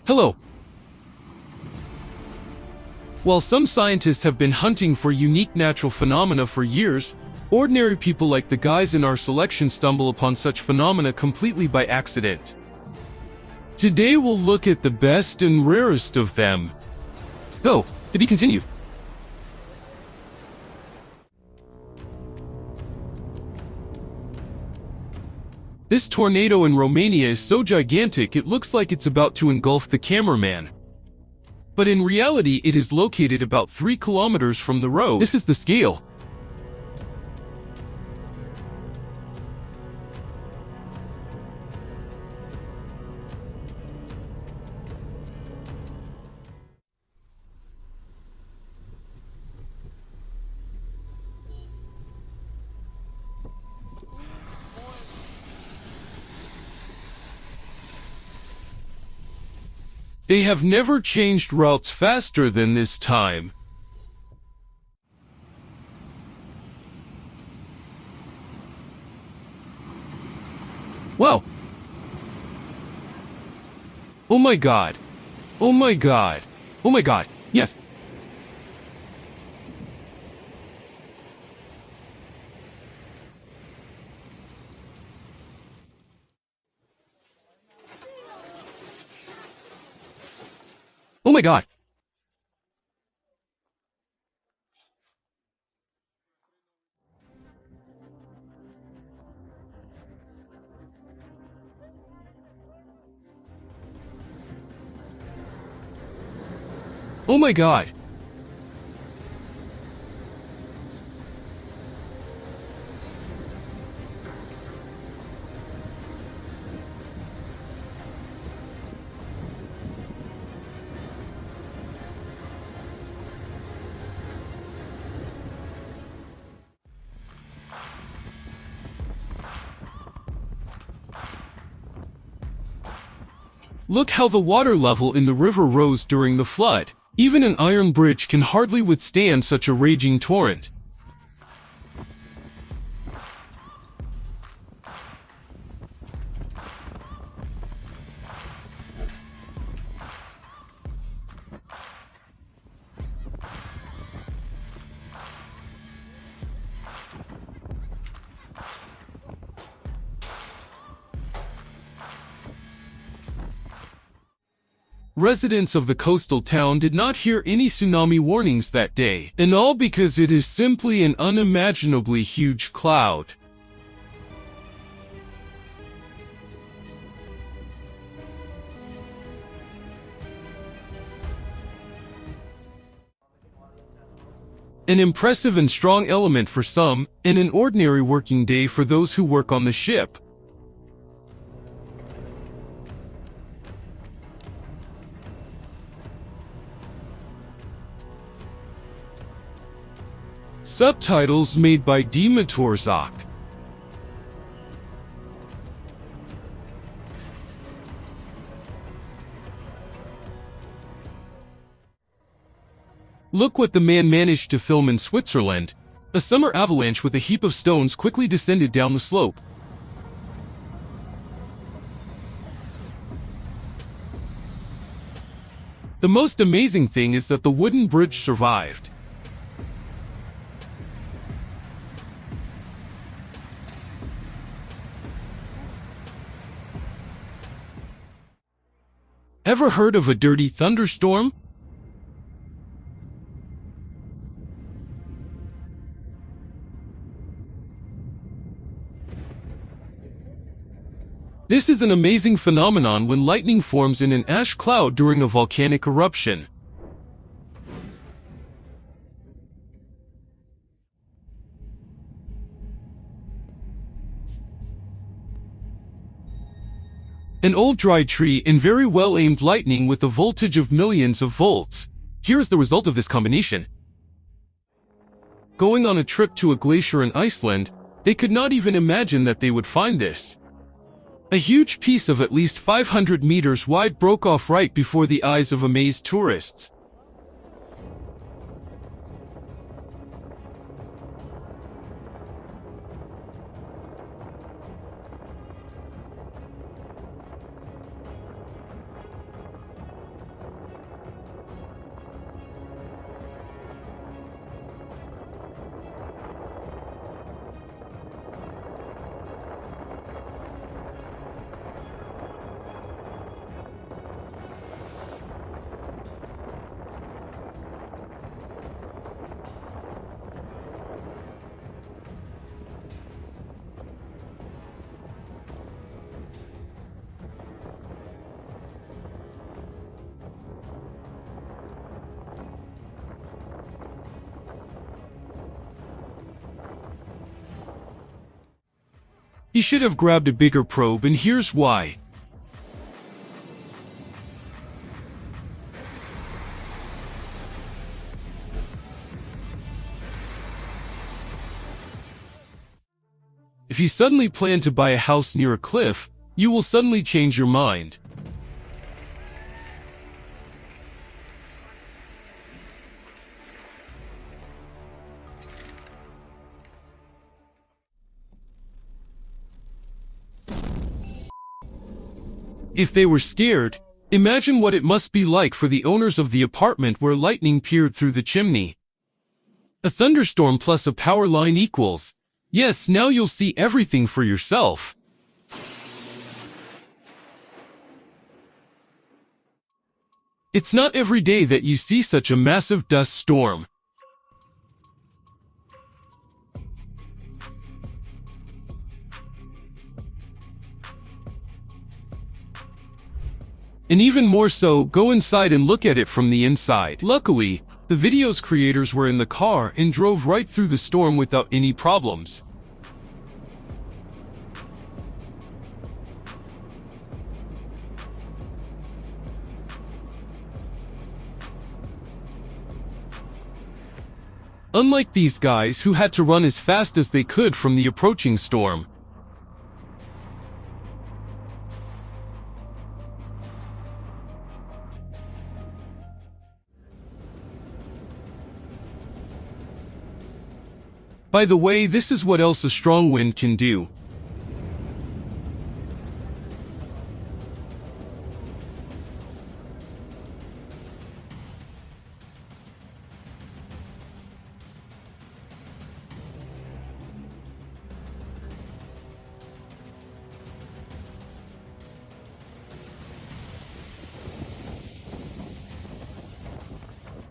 Hello. While some scientists have been hunting for unique natural phenomena for years, ordinary people like the guys in our selection stumble upon such phenomena completely by accident. Today we'll look at the best and rarest of them. Oh, to be continued. This tornado in Romania is so gigantic it looks like it's about to engulf the cameraman. But in reality it is located about 3 kilometers from the road. This is the scale. They have never changed routes faster than this time. Wow. Oh my god. Oh my god. Oh my god. Yes. Oh my god. Oh my god. Look how the water level in the river rose during the flood. Even an iron bridge can hardly withstand such a raging torrent. Residents of the coastal town did not hear any tsunami warnings that day, and all because it is simply an unimaginably huge cloud. An impressive and strong element for some, and an ordinary working day for those who work on the ship. Subtitles made by Dmatorzak. Look what the man managed to film in Switzerland. A summer avalanche with a heap of stones quickly descended down the slope. The most amazing thing is that the wooden bridge survived. Ever heard of a dirty thunderstorm? This is an amazing phenomenon when lightning forms in an ash cloud during a volcanic eruption. An old dry tree and very well-aimed lightning with a voltage of millions of volts. Here is the result of this combination. Going on a trip to a glacier in Iceland, they could not even imagine that they would find this. A huge piece of at least 500 meters wide broke off right before the eyes of amazed tourists. He should have grabbed a bigger probe, and here's why. If you suddenly plan to buy a house near a cliff, you will suddenly change your mind. If they were scared, imagine what it must be like for the owners of the apartment where lightning peered through the chimney. A thunderstorm plus a power line equals. Yes, now you'll see everything for yourself. It's not every day that you see such a massive dust storm. And even more so, go inside and look at it from the inside. Luckily, the video's creators were in the car and drove right through the storm without any problems. Unlike these guys who had to run as fast as they could from the approaching storm. By the way, this is what else a strong wind can do.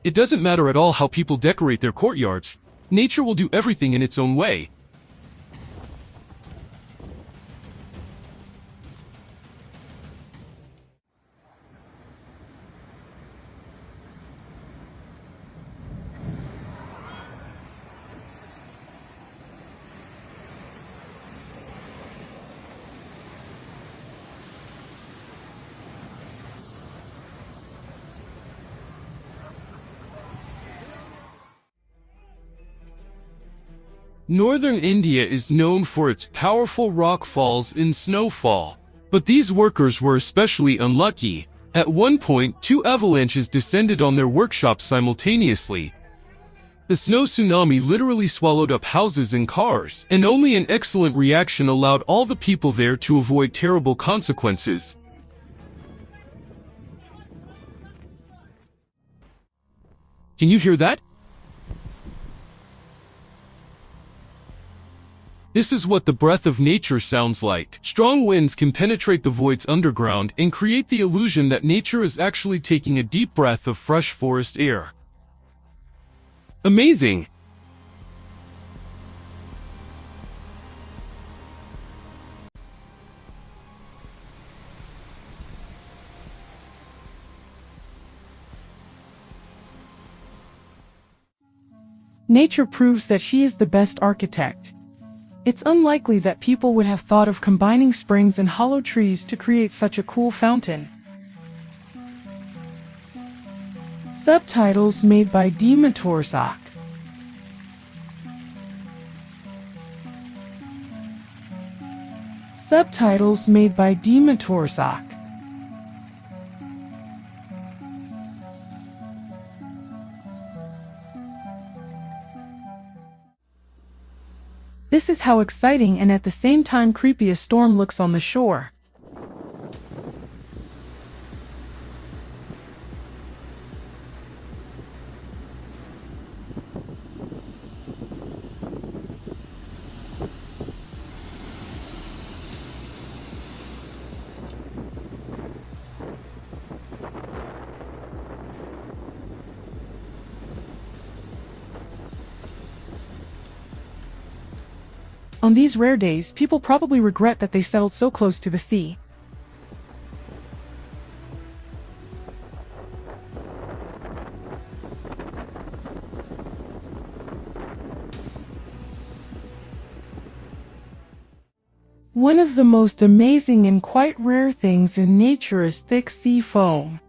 It doesn't matter at all how people decorate their courtyards. Nature will do everything in its own way. Northern India is known for its powerful rock falls and snowfall. But these workers were especially unlucky. At one point, 2 avalanches descended on their workshop simultaneously. The snow tsunami literally swallowed up houses and cars, and only an excellent reaction allowed all the people there to avoid terrible consequences. Can you hear that? This is what the breath of nature sounds like. Strong winds can penetrate the voids underground and create the illusion that nature is actually taking a deep breath of fresh forest air. Amazing! Nature proves that she is the best architect. It's unlikely that people would have thought of combining springs and hollow trees to create such a cool fountain. Subtitles made by Dima Torzak. Subtitles made by Dima Torzak. This is how exciting and at the same time creepy a storm looks on the shore. On these rare days, people probably regret that they settled so close to the sea. One of the most amazing and quite rare things in nature is thick sea foam.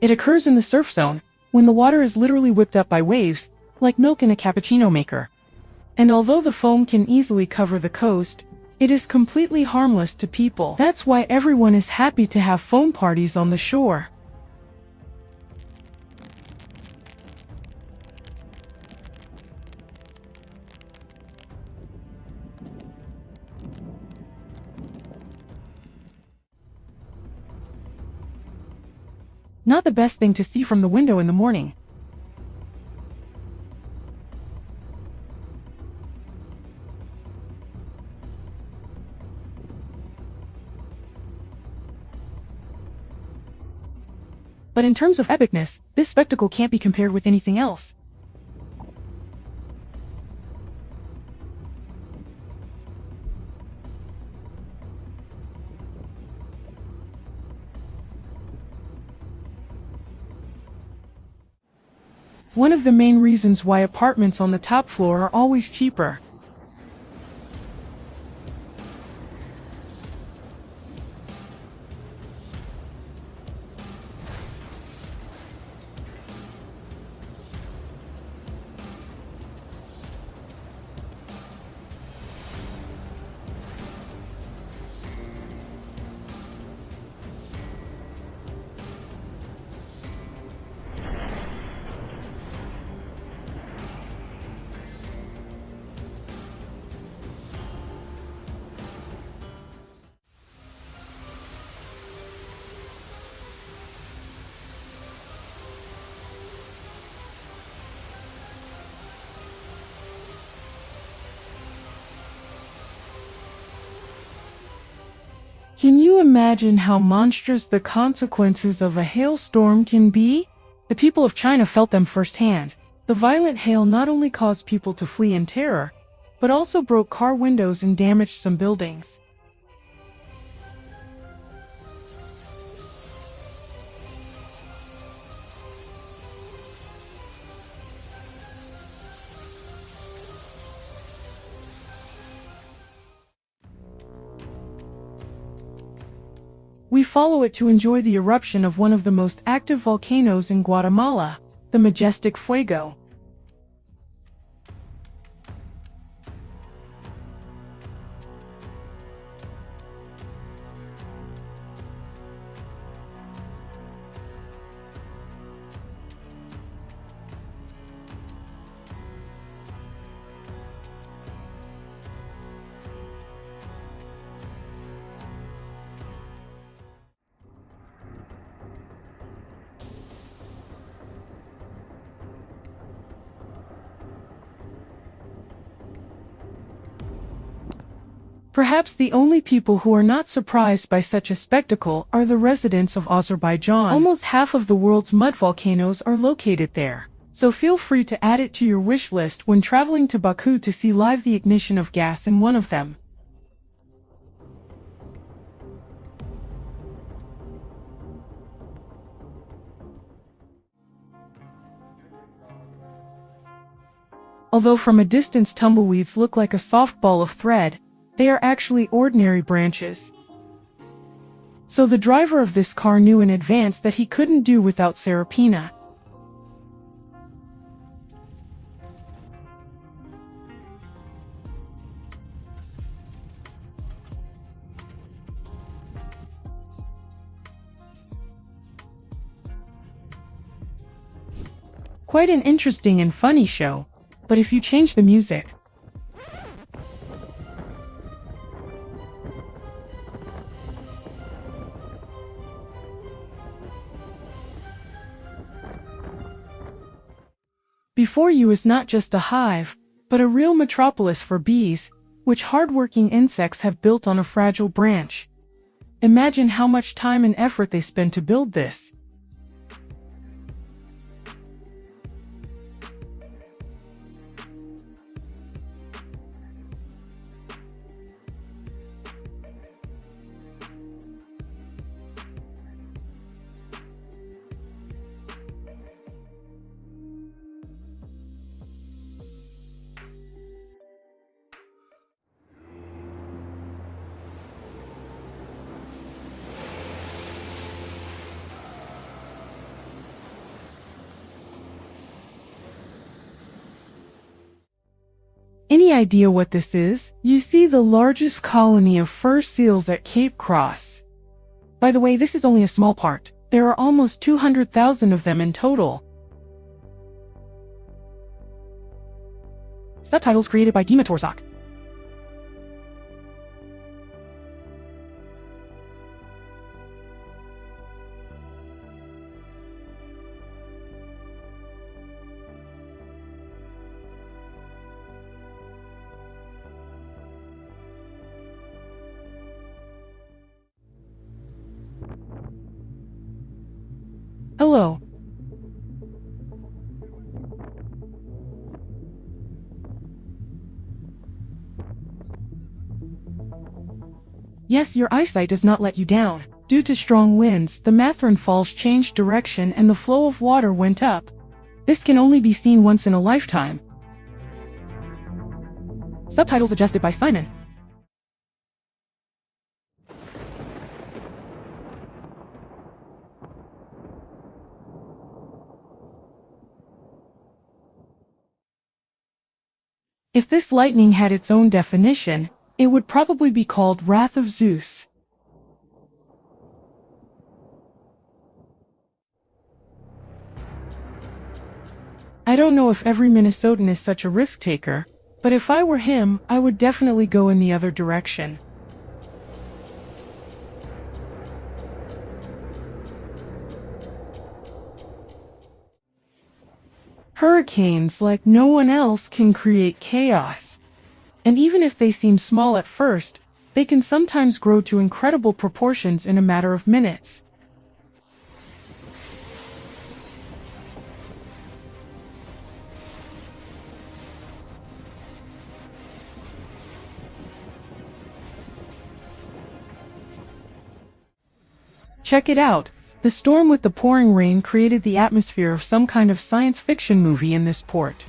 It occurs in the surf zone, when the water is literally whipped up by waves, like milk in a cappuccino maker. And although the foam can easily cover the coast, it is completely harmless to people. That's why everyone is happy to have foam parties on the shore. Not the best thing to see from the window in the morning. But in terms of epicness, this spectacle can't be compared with anything else. One of the main reasons why apartments on the top floor are always cheaper. Can you imagine how monstrous the consequences of a hailstorm can be? The people of China felt them firsthand. The violent hail not only caused people to flee in terror, but also broke car windows and damaged some buildings. We follow it to enjoy the eruption of one of the most active volcanoes in Guatemala, the majestic Fuego. Perhaps the only people who are not surprised by such a spectacle are the residents of Azerbaijan. Almost half of the world's mud volcanoes are located there. So feel free to add it to your wish list when traveling to Baku to see live the ignition of gas in one of them. Although from a distance tumbleweeds look like a soft ball of thread, they are actually ordinary branches. So the driver of this car knew in advance that he couldn't do without Serapina. Quite an interesting and funny show, but if you change the music, before you is not just a hive, but a real metropolis for bees, which hard-working insects have built on a fragile branch. Imagine how much time and effort they spend to build this. idea what this is? You see the largest colony of fur seals at Cape Cross. By the way, this is only a small part. There are almost 200,000 of them in total. Subtitles created by Dima Torzak. Hello. Yes, your eyesight does not let you down. Due to strong winds, the Mathern Falls changed direction and the flow of water went up. This can only be seen once in a lifetime. Subtitles adjusted by Simon. If this lightning had its own definition, it would probably be called Wrath of Zeus. I don't know if every Minnesotan is such a risk taker, but if I were him, I would definitely go in the other direction. Hurricanes, like no one else, can create chaos. And even if they seem small at first, they can sometimes grow to incredible proportions in a matter of minutes. Check it out. The storm with the pouring rain created the atmosphere of some kind of science fiction movie in this port.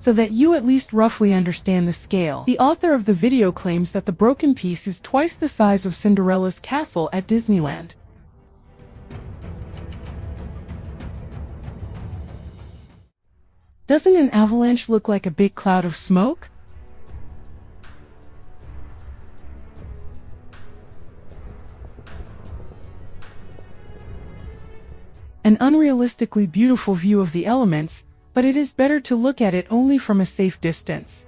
So that you at least roughly understand the scale. The author of the video claims that the broken piece is twice the size of Cinderella's castle at Disneyland. Doesn't an avalanche look like a big cloud of smoke? An unrealistically beautiful view of the elements, but it is better to look at it only from a safe distance.